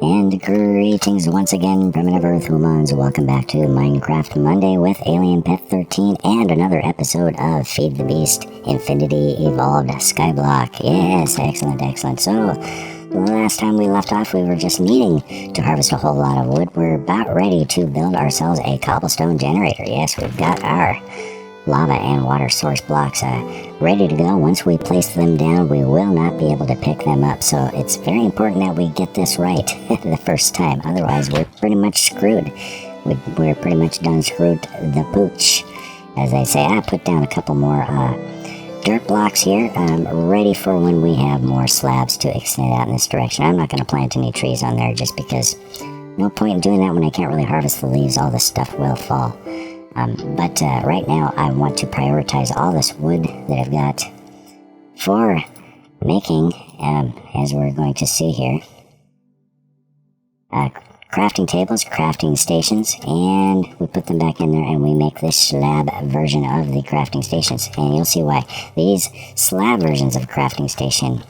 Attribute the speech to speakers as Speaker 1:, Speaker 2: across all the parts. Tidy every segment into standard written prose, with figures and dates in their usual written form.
Speaker 1: And greetings once again, primitive Earth humans. Welcome back to Minecraft Monday with Alien Pet 13 and another episode of Feed the Beast Infinity Evolved Skyblock. Yes, excellent, excellent. So, the last time we left off, we were just needing to harvest a whole lot of wood. We're about ready to build ourselves a cobblestone generator. Yes, we've got our lava and water source blocks ready to go. Once we place them down, we will not be able to pick them up, so it's very important that we get this right the first time. Otherwise, we're pretty much screwed. We're pretty much done screwed the pooch, as they say. I put down a couple more dirt blocks here, ready for when we have more slabs to extend out in this direction. I'm not going to plant any trees on there just because no point in doing that when I can't really harvest the leaves. All this stuff will fall. But right now I want to prioritize all this wood that I've got for making, as we're going to see here, crafting tables, crafting stations, and we put them back in there and we make this slab version of the crafting stations. And you'll see why. These slab versions of crafting station,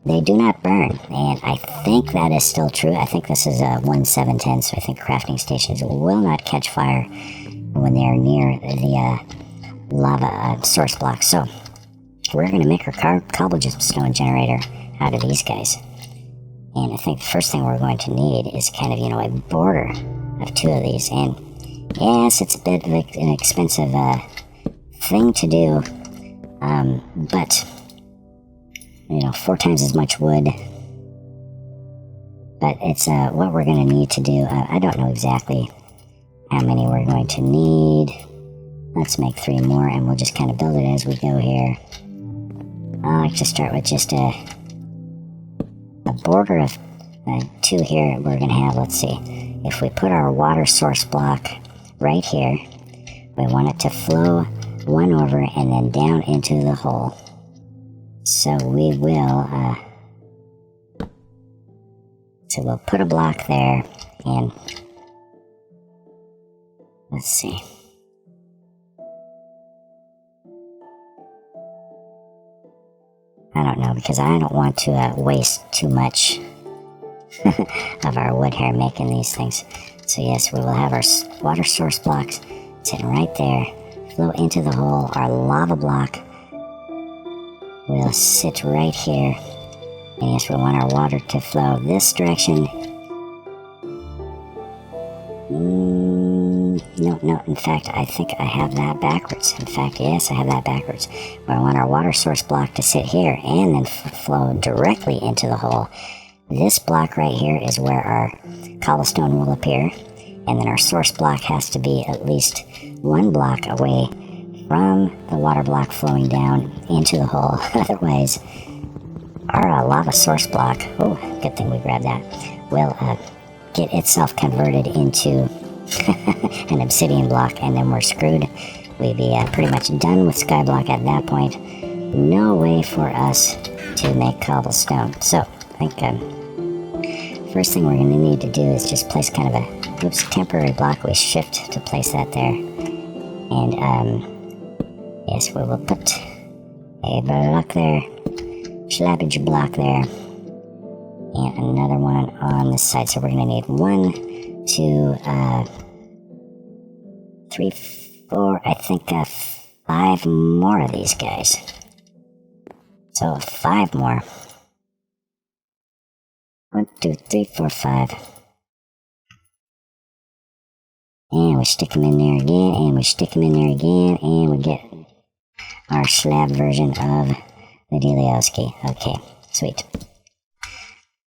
Speaker 1: they do not burn, and I think that is still true. I think this is 1.710, so I think crafting stations will not catch fire when they are near the lava source block. So we're going to make our cobblestone generator out of these guys. And I think the first thing we're going to need is kind of, a border of two of these. And yes, it's a bit of an expensive thing to do, but 4 times as much wood. But it's what we're going to need to do. I don't know exactly how many we're going to need. Let's make 3 more and we'll just kind of build it as we go here. I like to start with just a border of 2 here. We're going to have, let's see, if we put our water source block right here, we want it to flow 1 over and then down into the hole. So we will, we'll put a block there and let's see. I don't know, because I don't want to waste too much of our wood here making these things. So yes, we will have our water source blocks sitting right there, flow into the hole. Our lava block will sit right here. And yes, we want our water to flow this direction. No, in fact, I think I have that backwards. In fact, yes, I have that backwards. But I want our water source block to sit here and then flow directly into the hole. This block right here is where our cobblestone will appear. And then our source block has to be at least 1 block away from the water block flowing down into the hole. Otherwise, our lava source block, oh, good thing we grabbed that, will get itself converted into an obsidian block, and then we're screwed. We'd be pretty much done with skyblock at that point. No way for us to make cobblestone. So I think first thing we're going to need to do is just place kind of a temporary block. We shift to place that there, and yes, we will put a block there, slabbage block there, and another one on this side. So we're going to need 1, 2, 3, 4, I think 5 more of these guys. So 5 more. 1, 2, 3, 4, 5. And we stick them in there again, and we stick them in there again, and we get our slab version of the Delioski. Okay, sweet.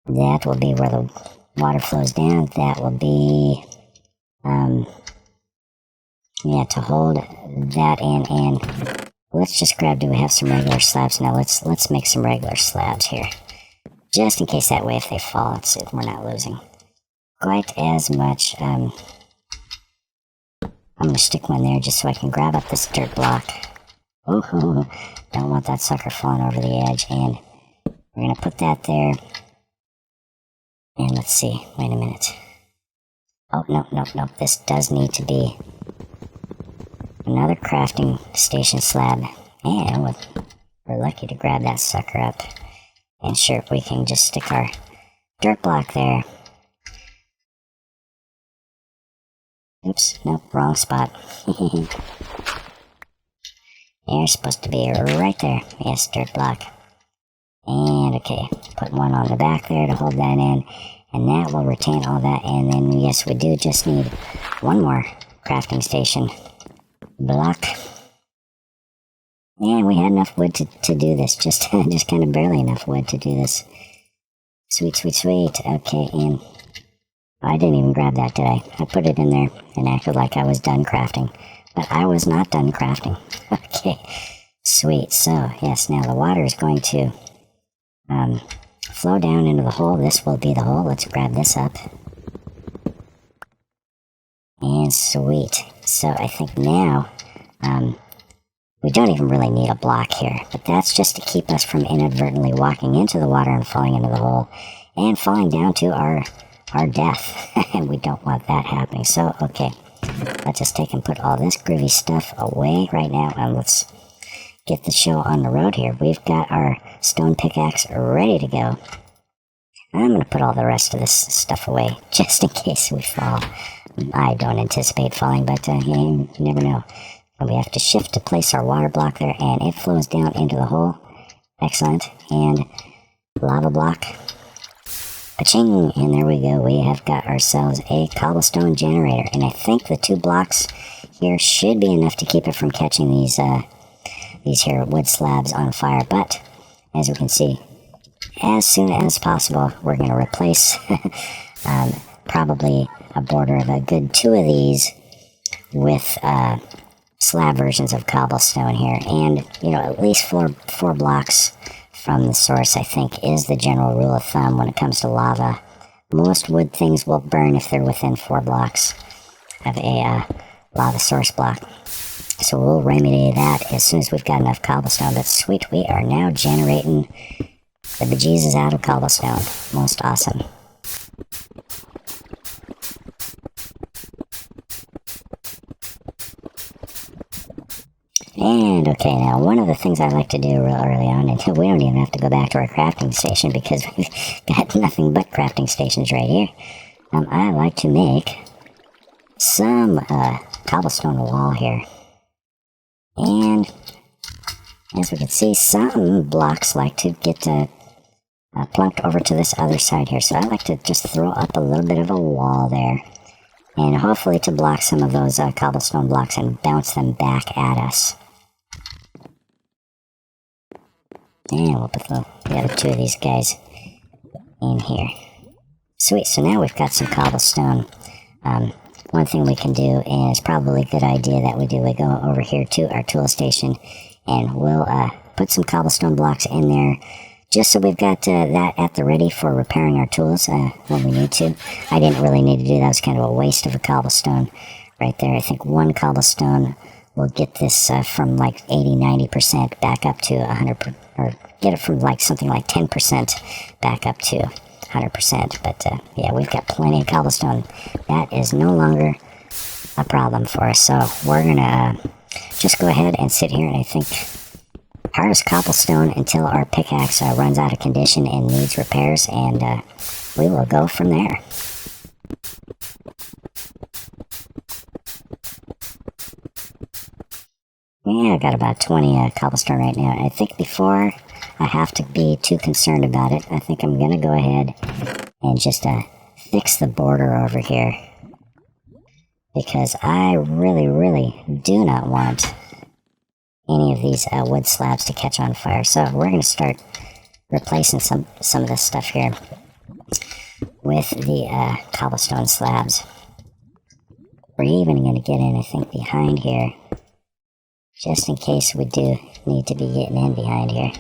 Speaker 1: That will be where the water flows down. That will be, to hold that in. And let's just grab, do we have some regular slabs? Now let's make some regular slabs here. Just in case that way if they fall, we're not losing quite as much. I'm going to stick one there just so I can grab up this dirt block. Oh, don't want that sucker falling over the edge. And we're going to put that there. And let's see, wait a minute. Oh, no, this does need to be another crafting station slab. And we're lucky to grab that sucker up. And sure, we can just stick our dirt block there. Oops, nope, wrong spot. You're supposed to be right there. Yes, dirt block. And okay, put one on the back there to hold that in, and that will retain all that. And then yes, we do just need one more crafting station block. And we had enough wood to do this, just kind of barely enough wood to do this. Sweet, sweet, sweet. Okay, and I didn't even grab that, did I? I put it in there and acted like I was done crafting, but I was not done crafting. Okay, sweet. So yes, now the water is going to flow down into the hole. This will be the hole. Let's grab this up. And sweet. So I think now, we don't even really need a block here, but that's just to keep us from inadvertently walking into the water and falling into the hole and falling down to our death. And we don't want that happening. So, okay, let's just take and put all this groovy stuff away right now, and let's get the show on the road here. We've got our stone pickaxe ready to go. I'm going to put all the rest of this stuff away, just in case we fall. I don't anticipate falling, but you never know. And we have to shift to place our water block there, and it flows down into the hole. Excellent. And lava block. Ka-ching! And there we go. We have got ourselves a cobblestone generator. And I think the 2 blocks here should be enough to keep it from catching these here wood slabs on fire. But, as we can see, as soon as possible, we're going to replace probably a border of a good 2 of these with slab versions of cobblestone here. And, you know, at least four blocks from the source, I think, is the general rule of thumb when it comes to lava. Most wood things will burn if they're within 4 blocks of a lava source block. So we'll remedy that as soon as we've got enough cobblestone. But sweet, we are now generating the bejesus out of cobblestone. Most awesome. And okay, now one of the things I like to do real early on, and we don't even have to go back to our crafting station because we've got nothing but crafting stations right here. I like to make some cobblestone wall here. And as we can see, some blocks like to get plunked over to this other side here. So I like to just throw up a little bit of a wall there, and hopefully to block some of those cobblestone blocks and bounce them back at us. And we'll put the other 2 of these guys in here. Sweet, so now we've got some cobblestone. One thing we can do, and it's probably a good idea that we do, we go over here to our tool station, and we'll put some cobblestone blocks in there, just so we've got that at the ready for repairing our tools when we need to. I didn't really need to do that. It was kind of a waste of a cobblestone right there. I think 1 cobblestone will get this from like 80-90% back up to 100%, or get it from like something like 10% back up to 100%. But yeah, we've got plenty of cobblestone. That is no longer a problem for us. So we're gonna just go ahead and sit here, and I think harvest cobblestone until our pickaxe runs out of condition and needs repairs, and we will go from there. Yeah, I got about 20 cobblestone right now. I think before I have to be too concerned about it, I think I'm going to go ahead and just fix the border over here. Because I really, really do not want any of these wood slabs to catch on fire. So we're going to start replacing some of this stuff here with the cobblestone slabs. We're even going to get in, I think, behind here, just in case we do need to be getting in behind here.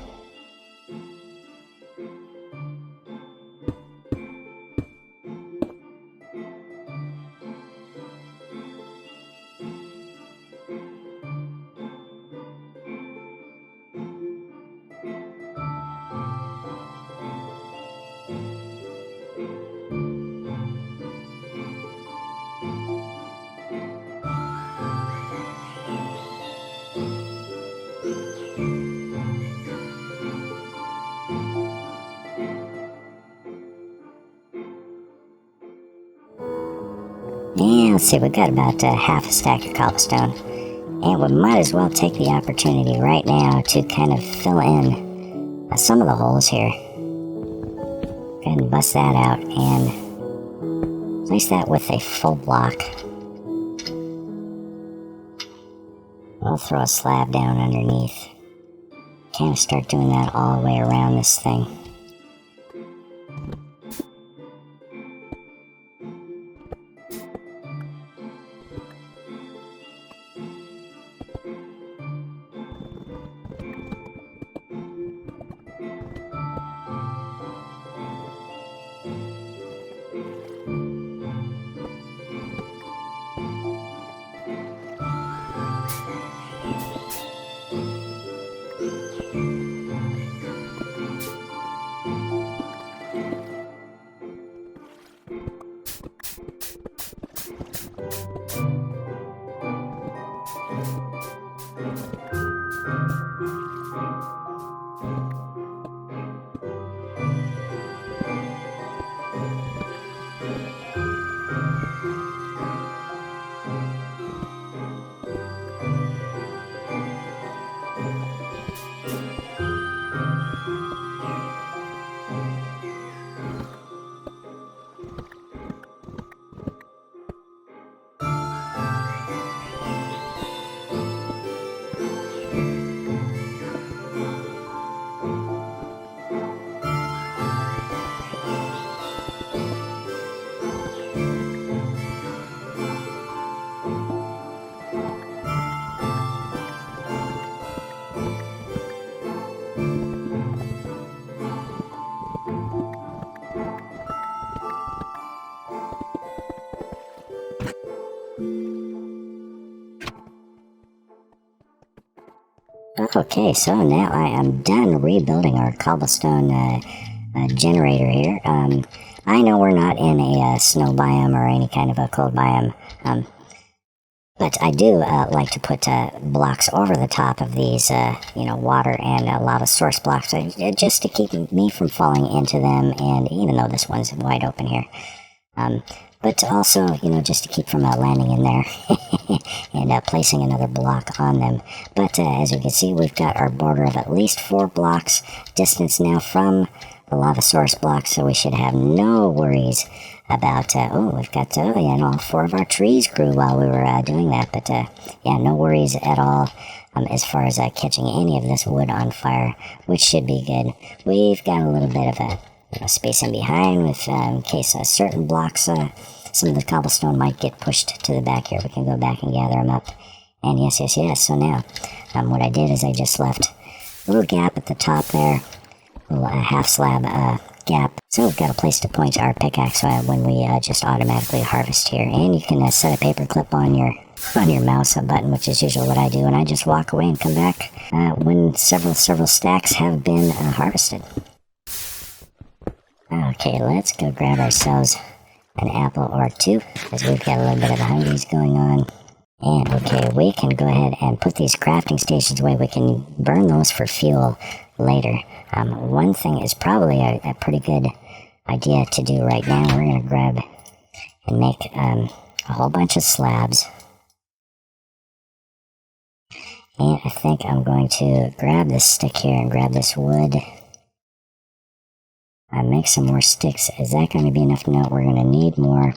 Speaker 1: Yeah, let's see, we've got about half a stack of cobblestone. And we might as well take the opportunity right now to kind of fill in some of the holes here. Go ahead and bust that out and place that with a full block. We'll throw a slab down underneath. Kind of start doing that all the way around this thing. Okay, so now I am done rebuilding our cobblestone generator here. I know we're not in a snow biome or any kind of a cold biome, but I do like to put blocks over the top of these, water and lava source blocks, just to keep me from falling into them, and even though this one's wide open here. But also, just to keep from landing in there and placing another block on them. But as you can see, we've got our border of at least 4 blocks distance now from the lava source block, so we should have no worries about, we've got, all 4 of our trees grew while we were doing that. But, no worries at all as far as catching any of this wood on fire, which should be good. We've got a little bit of a space in behind with, in case certain blocks, some of the cobblestone might get pushed to the back here. We can go back and gather them up. And yes. So now, what I did is I just left a little gap at the top there, a little half slab gap. So we've got a place to point our pickaxe when we just automatically harvest here. And you can set a paper clip on your mouse button, which is usually what I do. And I just walk away and come back when several stacks have been harvested. Okay, let's go grab ourselves an apple or 2, because we've got a little bit of a hungries going on. And okay, we can go ahead and put these crafting stations away. We can burn those for fuel later. One thing is probably a pretty good idea to do right now. We're going to grab and make a whole bunch of slabs. And I think I'm going to grab this stick here and grab this wood. Make some more sticks. Is that going to be enough? No, we're going to need more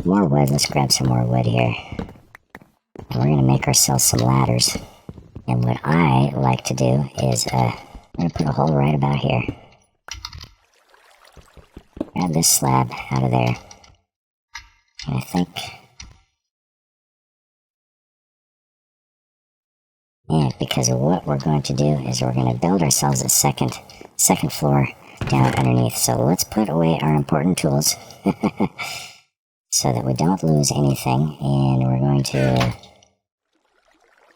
Speaker 1: wood. Let's grab some more wood here. And we're going to make ourselves some ladders. And what I like to do is, I'm going to put a hole right about here. Grab this slab out of there. And I think... And because of what we're going to do is we're going to build ourselves a second floor down underneath. So let's put away our important tools so that we don't lose anything. And we're going to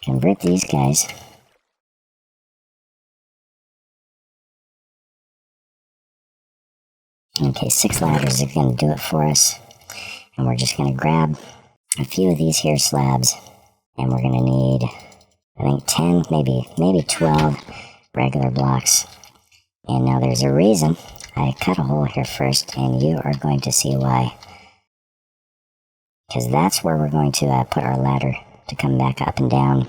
Speaker 1: convert these guys. Okay, 6 ladders are going to do it for us. And we're just going to grab a few of these here slabs. And we're going to need, I think, 10, maybe 12 regular blocks. And now there's a reason I cut a hole here first, and you are going to see why. because that's where we're going to put our ladder to come back up and down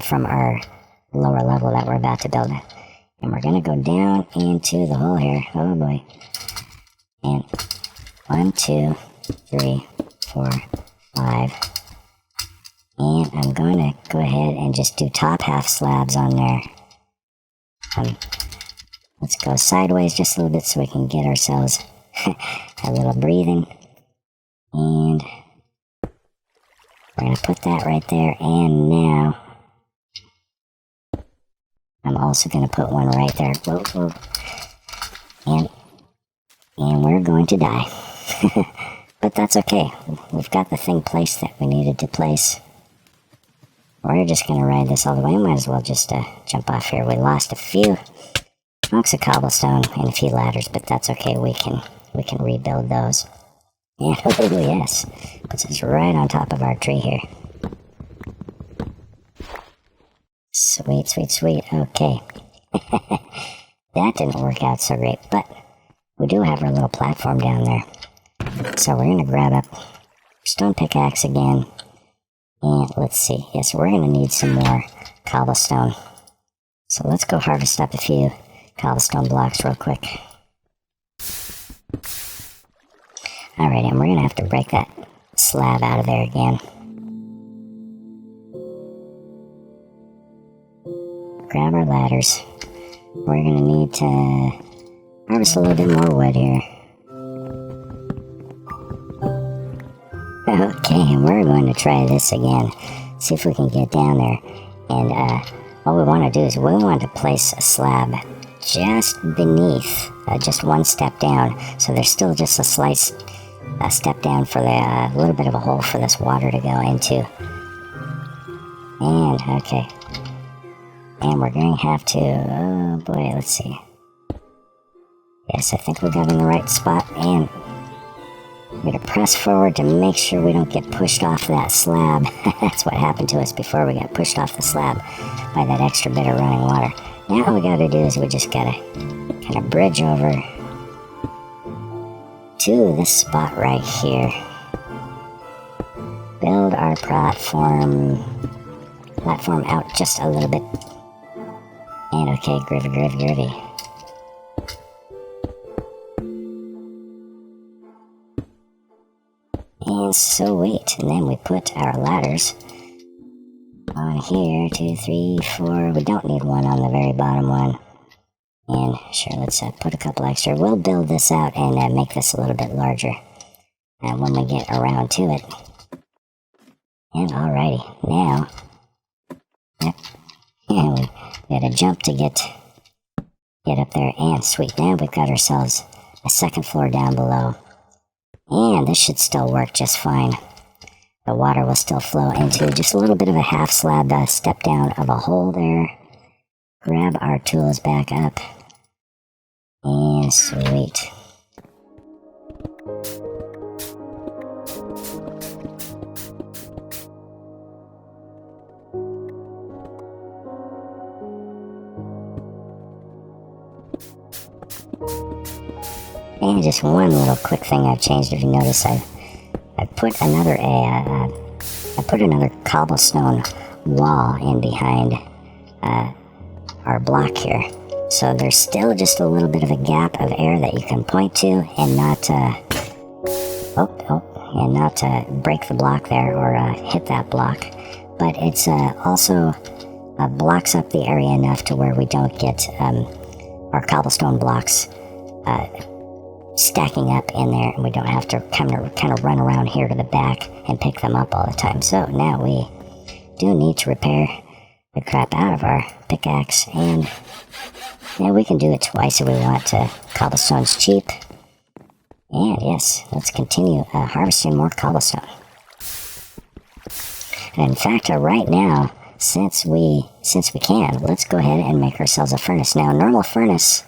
Speaker 1: from our lower level that we're about to build. And we're going to go down into the hole here. Oh boy. And 1, 2, 3, 4, 5. And I'm going to go ahead and just do top half slabs on there. Let's go sideways just a little bit so we can get ourselves a little breathing. And we're going to put that right there. And now I'm also going to put one right there. Whoa, whoa. And we're going to die. But that's okay. We've got the thing placed that we needed to place. We're just going to ride this all the way. Might as well just jump off here. We lost a few chunks of cobblestone and a few ladders, but that's okay. We can rebuild those. And oh yes, puts us right on top of our tree here. Sweet, sweet, sweet. Okay. That didn't work out so great, but we do have our little platform down there. So we're going to grab up stone pickaxe again. And let's see. Yes, we're going to need some more cobblestone. So let's go harvest up a few cobblestone blocks real quick. Alright, and we're going to have to break that slab out of there again. Grab our ladders. We're going to need to harvest a little bit more wood here. Okay, and we're going to try this again. See if we can get down there. And what we want to do is we want to place a slab just beneath, just one step down. So there's still just a slight step down for the little bit of a hole for this water to go into. And, okay. And we're going to have to, oh boy, let's see. Yes, I think we got in the right spot. And we're going to press forward to make sure we don't get pushed off that slab. That's what happened to us before. We got pushed off the slab by that extra bit of running water. Now all we got to do is we just got to kind of bridge over to this spot right here. Build our platform out just a little bit. And okay, groovy. And sweet. And then we put our ladders on here. 2, 3, 4. We don't need one on the very bottom one. And sure, let's put a couple extra. We'll build this out and make this a little bit larger when we get around to it. And alrighty, now, yep, and we had to jump to get up there. And sweet, now we've got ourselves a second floor down below. And this should still work just fine. The water will still flow into just a little bit of a half slab step down of a hole there. Grab our tools back up. And sweet. And just one little quick thing I've changed. If you notice, I put another cobblestone wall in behind our block here. So there's still just a little bit of a gap of air that you can point to and not break the block there or hit that block. But it's also blocks up the area enough to where we don't get our cobblestone blocks stacking up in there, and we don't have to kind of run around here to the back and pick them up all the time. So now we do need to repair the crap out of our pickaxe, and yeah, we can do it twice if we want to. Cobblestone's cheap. And yes, let's continue harvesting more cobblestone. And in fact, right now, since we can, let's go ahead and make ourselves a furnace. Now, a normal furnace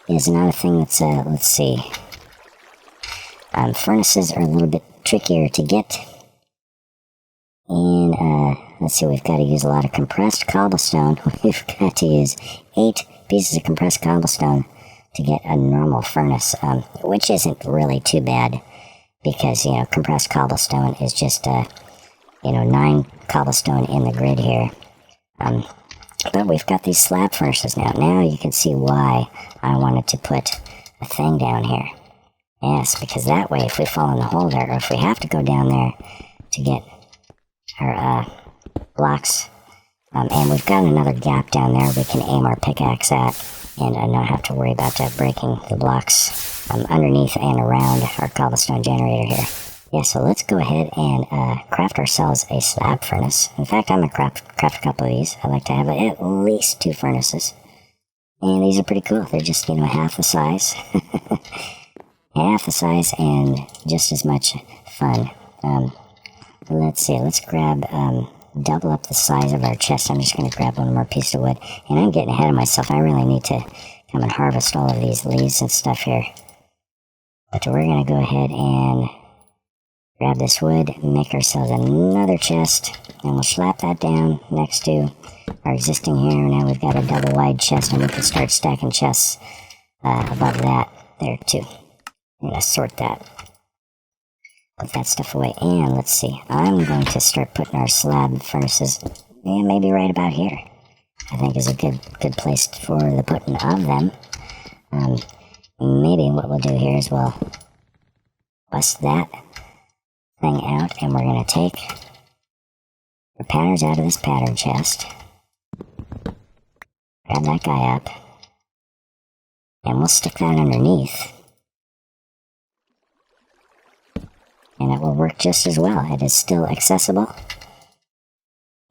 Speaker 1: is another thing that's, let's see. Furnaces are a little bit trickier to get. And, let's see, we've got to use a lot of compressed cobblestone. We've got to use 8 pieces of compressed cobblestone to get a normal furnace, which isn't really too bad. because, you know, compressed cobblestone is just, you know, 9 cobblestone in the grid here. But we've got these slab furnaces now. Now you can see why I wanted to put a thing down here. Yes, because that way, if we fall in the hole there, or if we have to go down there to get our blocks, and we've got another gap down there we can aim our pickaxe at, and not have to worry about breaking the blocks underneath and around our cobblestone generator here. Yeah, so let's go ahead and craft ourselves a slab furnace. In fact, I'm going to craft a couple of these. I like to have at least 2 furnaces. And these are pretty cool. They're just, you know, half the size. Half the size and just as much fun. Let's see, let's grab, double up the size of our chest. I'm just going to grab one more piece of wood. And I'm getting ahead of myself. I really need to come and harvest all of these leaves and stuff here. But we're going to go ahead and grab this wood, make ourselves another chest, and we'll slap that down next to our existing here. Now we've got a double wide chest, and we can start stacking chests above that there too. I'm going to sort that, put that stuff away, and let's see, I'm going to start putting our slab furnaces, maybe right about here. I think is a good place for the putting of them. Maybe what we'll do here is we'll bust that thing out, and we're going to take the patterns out of this pattern chest, grab that guy up, and we'll stick that underneath, and it will work just as well. It is still accessible,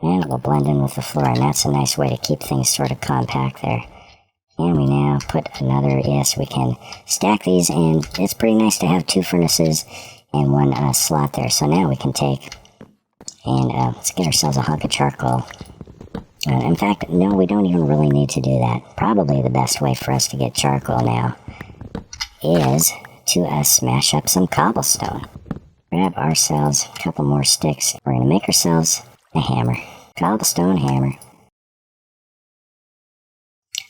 Speaker 1: and it will blend in with the floor, and that's a nice way to keep things sort of compact there. And we now put another, yes, we can stack these, and it's pretty nice to have 2 furnaces and 1 slot there. So now we can take and let's get ourselves a hunk of charcoal. In fact, no, we don't even really need to do that. Probably the best way for us to get charcoal now is to smash up some cobblestone. Grab ourselves a couple more sticks. We're going to make ourselves a hammer. Cobblestone hammer.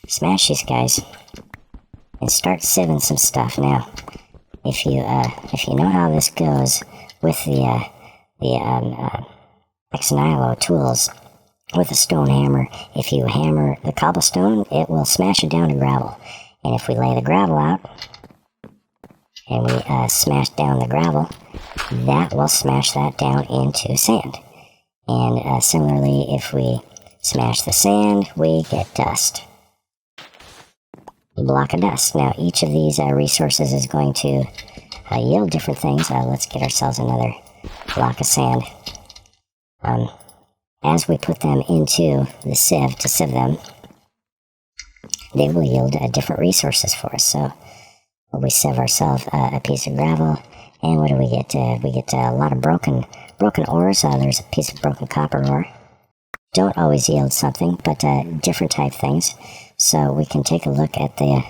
Speaker 1: Smash these guys and start sieving some stuff. Now, if you know how this goes with the X-Nihilo tools with a stone hammer, if you hammer the cobblestone, it will smash it down to gravel. And if we lay the gravel out and we smash down the gravel, that will smash that down into sand. And similarly, if we smash the sand, we get dust. A block of dust. Now, each of these resources is going to yield different things. Let's get ourselves another block of sand. As we put them into the sieve to sieve them, they will yield different resources for us. So we sieve ourselves a piece of gravel, and what do we get? We get a lot of broken ores. There's a piece of broken copper ore. Don't always yield something, but different type things. So we can take a look at the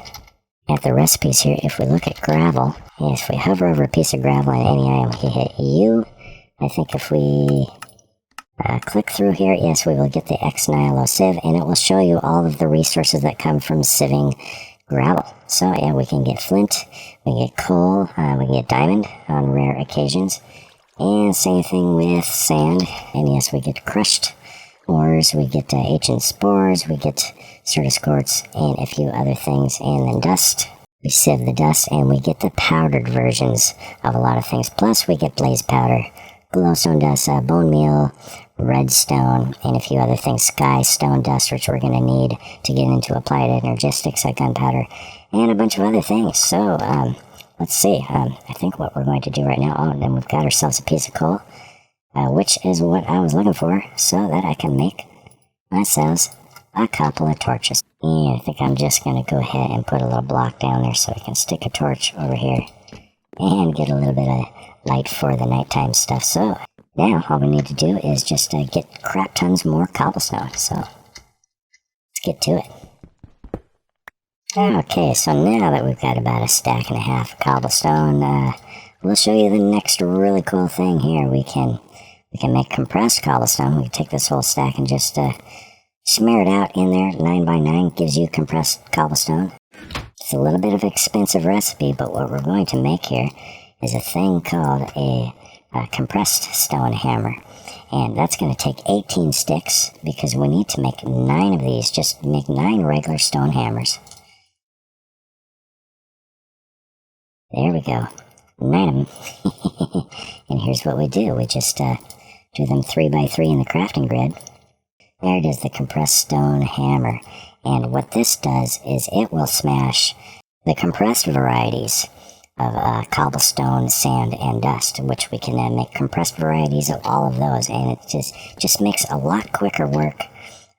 Speaker 1: recipes here. If we look at gravel, if we hover over a piece of gravel on any item, we hit U. I think if we click through here, yes, we will get the X-Nihilo sieve, and it will show you all of the resources that come from sieving gravel. So yeah, we can get flint, we can get coal, we can get diamond on rare occasions, and same thing with sand. And yes, we get crushed ores, we get ancient spores, we get Certus quartz, and a few other things, and then dust. We sieve the dust, and we get the powdered versions of a lot of things. Plus, we get blaze powder, glowstone dust, bone meal, redstone, and a few other things. Sky stone dust, which we're going to need to get into applied energistics like gunpowder, and a bunch of other things. So, let's see. I think what we're going to do right now, and then we've got ourselves a piece of coal, which is what I was looking for, so that I can make myself a couple of torches. And I think I'm just going to go ahead and put a little block down there so I can stick a torch over here and get a little bit of light for the nighttime stuff. So now all we need to do is just get crap tons more cobblestone. So let's get to it. Okay, so now that we've got about a stack and a half of cobblestone, we'll show you the next really cool thing here. We can make compressed cobblestone. We can take this whole stack and just smear it out in there. 9x9 gives you compressed cobblestone. It's a little bit of an expensive recipe, but what we're going to make here is a thing called a compressed stone hammer. And that's going to take 18 sticks because we need to make 9 of these. Just make 9 regular stone hammers. There we go. 9 of them. And here's what we do. We just do them 3 by 3 in the crafting grid. There it is, the compressed stone hammer. And what this does is it will smash the compressed varieties of cobblestone, sand, and dust, which we can then make compressed varieties of all of those. And it just makes a lot quicker work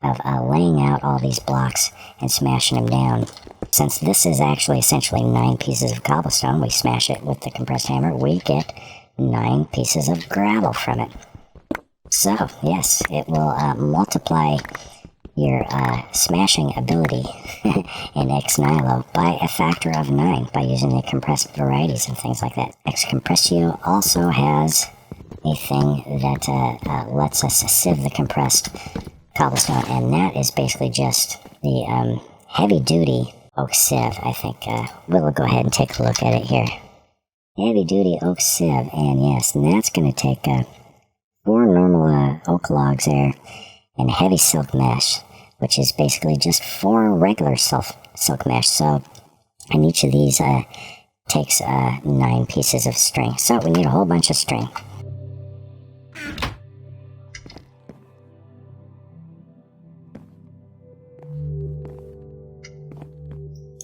Speaker 1: of laying out all these blocks and smashing them down. Since this is actually essentially 9 pieces of cobblestone, we smash it with the compressed hammer, we get 9 pieces of gravel from it. So, yes, it will multiply your smashing ability in Ex Nihilo by a factor of 9 by using the compressed varieties and things like that. Ex Compressio also has a thing that lets us sieve the compressed cobblestone, and that is basically just the heavy-duty oak sieve, I think. We'll go ahead and take a look at it here. Heavy-duty oak sieve, and yes, and that's going to take 4 normal oak logs there, and heavy silk mesh, which is basically just 4 regular silk mesh. So, and each of these takes 9 pieces of string. So we need a whole bunch of string.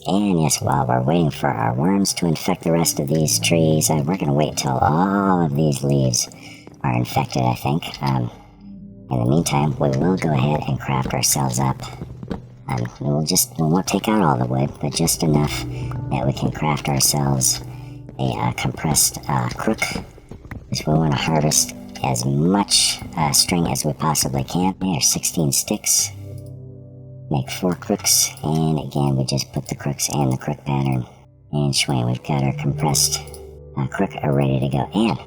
Speaker 1: And yes, while we're waiting for our worms to infect the rest of these trees, we're going to wait till all of these leaves are infected, I think. In the meantime, we will go ahead and craft ourselves up. We won't take out all the wood, but just enough that we can craft ourselves a compressed crook, because we want to harvest as much string as we possibly can. There's 16 sticks. Make 4 crooks, and again, we just put the crooks and the crook pattern. And swing, we've got our compressed crook ready to go. And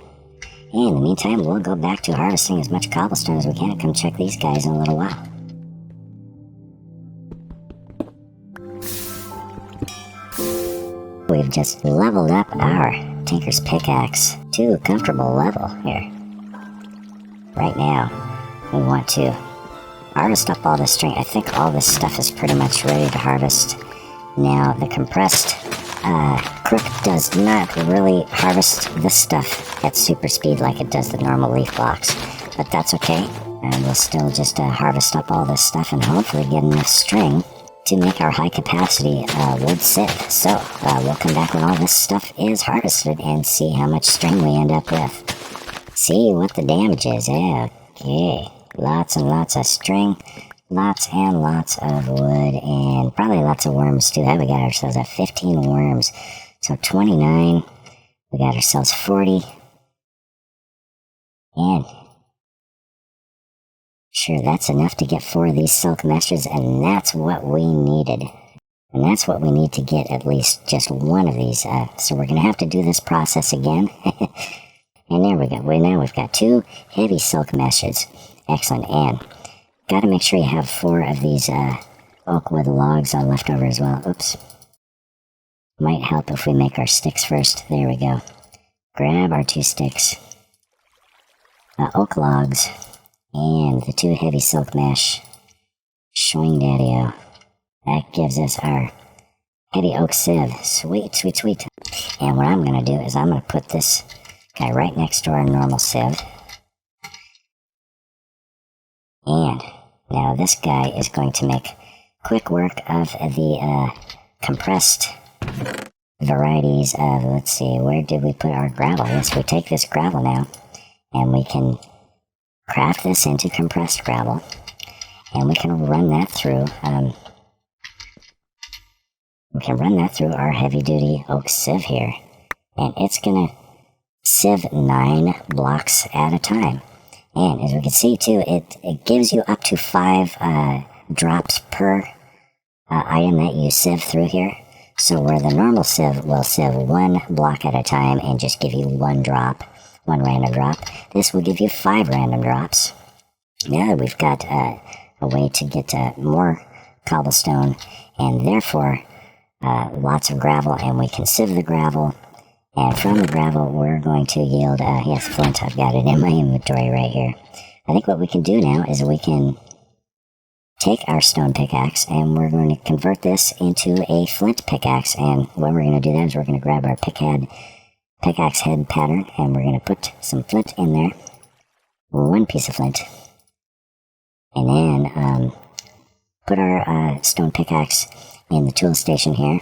Speaker 1: in the meantime, we'll go back to harvesting as much cobblestone as we can. Come check these guys in a little while. We've just leveled up our Tinker's Pickaxe to a comfortable level here. Right now, we want to harvest up all this string. I think all this stuff is pretty much ready to harvest. Now, the compressed crook does not really harvest this stuff at super speed like it does the normal leaf blocks, but that's okay. And we'll still just harvest up all this stuff and hopefully get enough string to make our high capacity wood sieve. So we'll come back when all this stuff is harvested and see how much string we end up with. See what the damage is. Okay, lots and lots of string. Lots and lots of wood, and probably lots of worms too. We got ourselves 15 worms. So 29. We got ourselves 40. And sure, that's enough to get 4 of these silk meshes, and that's what we needed. And that's what we need to get at least just 1 of these. So we're going to have to do this process again. And there we go. Now we've got 2 heavy silk meshes. Excellent. And got to make sure you have 4 of these oak wood logs left over as well. Oops. Might help if we make our sticks first. There we go. Grab our 2 sticks. Oak logs. And the 2 heavy silk mesh. Swing daddy-o. That gives us our heavy oak sieve. Sweet, sweet, sweet. And what I'm going to do is I'm going to put this guy right next to our normal sieve. And now this guy is going to make quick work of the compressed varieties of, let's see, where did we put our gravel? Yes, we take this gravel now, and we can craft this into compressed gravel, and we can run that through, our heavy-duty oak sieve here, and it's going to sieve 9 blocks at a time. And as we can see too, it gives you up to 5 drops per item that you sieve through here. So where the normal sieve will sieve 1 block at a time and just give you 1 drop, 1 random drop, this will give you 5 random drops. Now we've got a way to get more cobblestone and therefore lots of gravel, and we can sieve the gravel And from the gravel, we're going to yield, yes, flint. I've got it in my inventory right here. I think what we can do now is we can take our stone pickaxe and we're going to convert this into a flint pickaxe. And what we're going to do that is we're going to grab our pickaxe head pattern and we're going to put some flint in there. One piece of flint. And then put our stone pickaxe in the tool station here.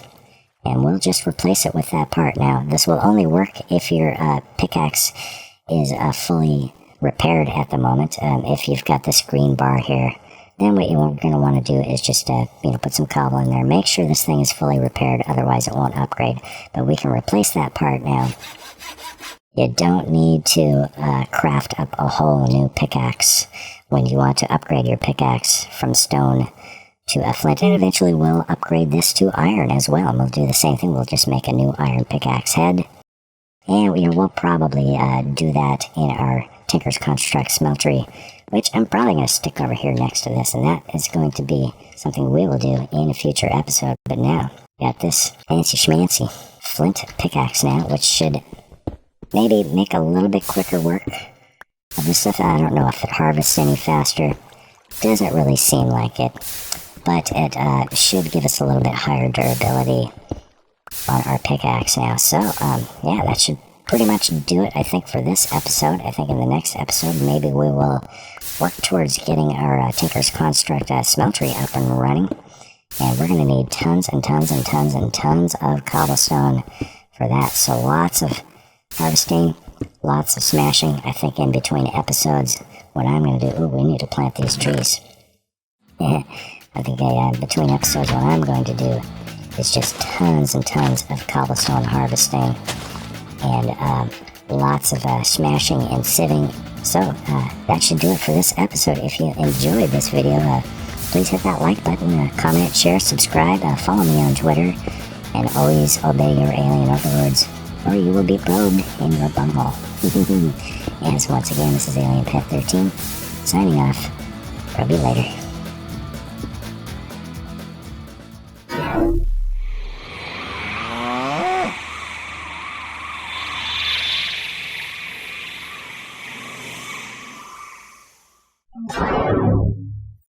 Speaker 1: And we'll just replace it with that part. Now, this will only work if your pickaxe is fully repaired at the moment. If you've got this green bar here, then what you're going to want to do is just put some cobble in there. Make sure this thing is fully repaired, otherwise it won't upgrade. But we can replace that part now. You don't need to craft up a whole new pickaxe when you want to upgrade your pickaxe from stone to a flint. And eventually we'll upgrade this to iron as well. And we'll do the same thing. We'll just make a new iron pickaxe head. And we'll probably do that in our Tinker's Construct smeltery, which I'm probably going to stick over here next to this, and that is going to be something we will do in a future episode. But now, got this fancy schmancy flint pickaxe now, which should maybe make a little bit quicker work of this stuff. I don't know if it harvests any faster. Doesn't really seem like it, but it should give us a little bit higher durability on our pickaxe now. So, yeah, that should pretty much do it, I think, for this episode. I think in the next episode, maybe we will work towards getting our Tinker's Construct smeltery up and running. And we're going to need tons and tons and tons and tons of cobblestone for that. So lots of harvesting, lots of smashing. I think in between episodes, what I'm going to do... Ooh, we need to plant these trees. I think between episodes, what I'm going to do is just tons and tons of cobblestone harvesting. And lots of smashing and sieving. So that should do it for this episode. If you enjoyed this video, please hit that like button, comment, share, subscribe, follow me on Twitter, and always obey your alien overlords, or you will be probed in your bunghole. And once again, this is Alien Pet 13, signing off. Probe you later.